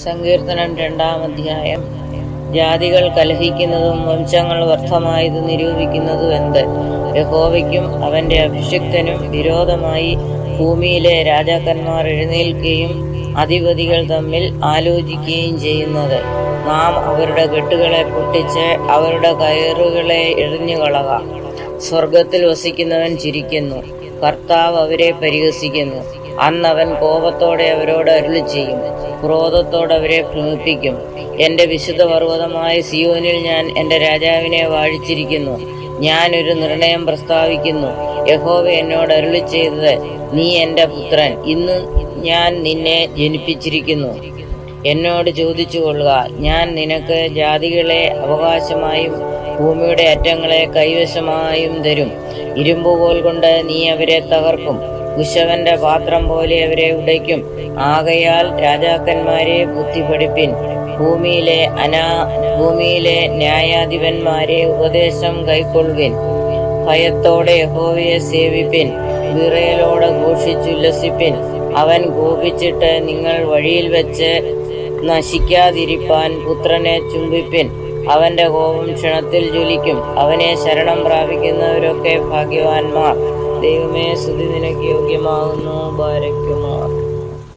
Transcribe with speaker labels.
Speaker 1: സങ്കീർത്തനം 2-ാം അധ്യായം. ജാതികൾ കലഹിക്കുന്നതും വംശങ്ങൾ വ്യർത്ഥമായത് നിരൂപിക്കുന്നതും എന്ത്? യഹോവയ്ക്കും അവന്റെ അഭിഷിക്തനും വിരോധമായി ഭൂമിയിലെ രാജാക്കന്മാർ എഴുന്നേൽക്കുകയും അധിപതികൾ തമ്മിൽ ആലോചിക്കുകയും ചെയ്യുന്നത്. നാം അവരുടെ കെട്ടുകളെ പൊട്ടിച്ച് അവരുടെ കയറുകളെ എറിഞ്ഞുകളക. സ്വർഗത്തിൽ വസിക്കുന്നവൻ ചിരിക്കുന്നു, കർത്താവ് അവരെ പരിഹസിക്കുന്നു. അന്നവൻ കോപത്തോടെ അവരോട് അരുളിച്ചെയ്യും, ക്രോധത്തോടെ അവരെ ഭ്രമിപ്പിക്കും. എൻ്റെ വിശുദ്ധ പർവ്വതമായ സിയോനിൽ ഞാൻ എൻ്റെ രാജാവിനെ വാഴിച്ചിരിക്കുന്നു. ഞാൻ ഒരു നിർണയം പ്രസ്താവിക്കുന്നു. യഹോവ എന്നോട് അരുളിച്ചെയ്തത്, നീ എൻ്റെ പുത്രൻ, ഇന്ന് ഞാൻ നിന്നെ ജനിപ്പിച്ചിരിക്കുന്നു. എന്നോട് ചോദിച്ചു കൊള്ളുക, ഞാൻ നിനക്ക് ജാതികളെ അവകാശമായും ഭൂമിയുടെ അറ്റങ്ങളെ കൈവശമായും തരും. ഇരുമ്പുകോൽ കൊണ്ട് നീ അവരെ തകർക്കും, കുശവന്റെ പാത്രം പോലെ അവരെ ഉടയ്ക്കും. ആകയാൽ രാജാക്കന്മാരെ ബുദ്ധി പഠിപ്പിൻ, ഭൂമിയിലെ ന്യായാധിപന്മാരെ ഉപദേശം കൈക്കൊള്ളുവിൻ. ഭയത്തോടെ യഹോവയെ സേവിപ്പിൻ, വിറയലോടെ ഘോഷിച്ചുല്ലസിപ്പിൻ. അവൻ കോപിച്ചിട്ട് നിങ്ങൾ വഴിയിൽ വെച്ച് നശിക്കാതിരിപ്പാൻ പുത്രനെ ചുംബിപ്പിൻ. അവന്റെ കോപം ക്ഷണത്തിൽ ജ്വലിക്കും. അവനെ ശരണം പ്രാപിക്കുന്നവരൊക്കെ ഭാഗ്യവാന്മാർ. ദൈവമേ, സ്തുതി നിനക്ക് യോഗ്യമാകുന്നു. ബാരക്കുമാർ.